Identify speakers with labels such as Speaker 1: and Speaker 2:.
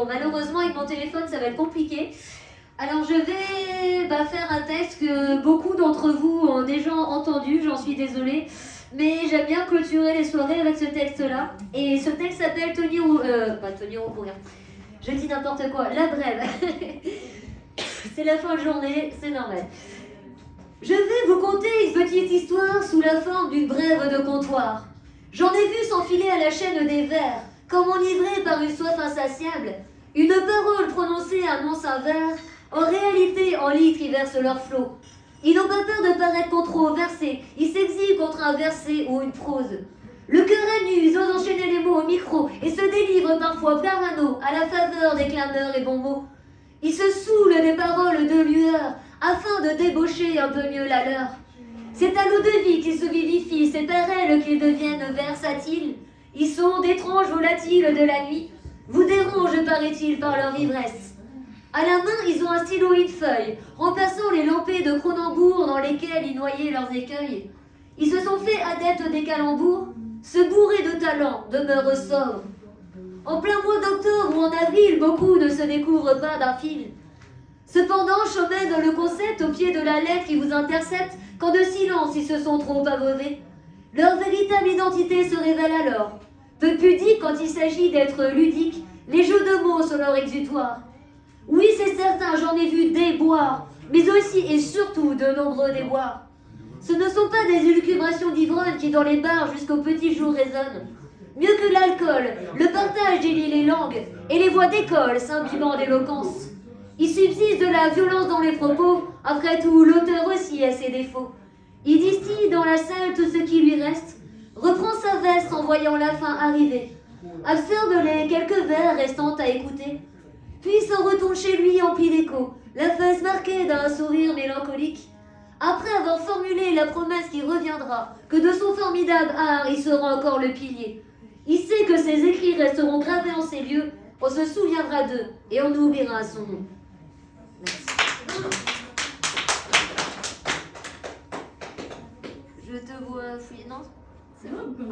Speaker 1: bon, malheureusement, avec mon téléphone, ça va être compliqué. Alors, je vais faire un texte que beaucoup d'entre vous ont déjà entendu, j'en suis désolée. Mais j'aime bien clôturer les soirées avec ce texte-là. Et ce texte s'appelle tenir ou... pas tenir ou courir. Je dis n'importe quoi. La brève. C'est la fin de journée, c'est normal. Je vais vous conter une petite histoire sous la forme d'une brève de comptoir. J'en ai vu s'enfiler à la chaîne des vers, comme enivrés par une soif insatiable. Une parole prononcée annonce un vers, en réalité en litres y versent leur flot. Ils n'ont pas peur de paraître controversés, ils s'exilent contre un verset ou une prose. Le cœur à nu, ils osent enchaîner les mots au micro et se délivrent parfois par anneaux à la faveur des clameurs et bons mots. Ils se saoulent des paroles de lueur afin de débaucher un peu mieux la leur. C'est à l'eau de vie qu'ils se vivifient, c'est par elle qu'ils deviennent versatiles. Ils sont d'étranges volatiles de la nuit, vous dérangent paraît-il par leur ivresse. À la main, ils ont un stylo et une feuille, remplaçant les lampées de Cronenbourg dans lesquelles ils noyaient leurs écueils. Ils se sont fait adeptes des calembours, se bourrer de talent, demeurent sobres. En plein mois d'octobre ou en avril, beaucoup ne se découvrent pas d'un fil. Cependant, chômène le concept au pied de la lettre qui vous intercepte quand de silence ils se sont trop abreuvés. Leur véritable identité se révèle alors. Peu pudique quand il s'agit d'être ludique, les jeux de mots sont leur exutoire. Oui, c'est certain, j'en ai vu des boire, mais aussi et surtout de nombreux déboires. Ce ne sont pas des élucubrations d'ivrognes qui dans les bars jusqu'au petit jour résonnent. Mieux que l'alcool, le partage délie les langues et les voix d'école s'imbibant d'éloquence. Il subsiste de la violence dans les propos, après tout l'auteur aussi a ses défauts. Il distille dans la salle tout ce qui lui reste, reprend sa veste en voyant la fin arriver, absorbe les quelques vers restant à écouter, puis s'en retourne chez lui empli d'écho, la face marquée d'un sourire mélancolique. Après avoir formulé la promesse qu'il reviendra, que de son formidable art il sera encore le pilier, il sait que ses écrits resteront gravés en ces lieux, on se souviendra d'eux et on oubliera son nom. Merci. Je te vois fouiller, non? C'est bon.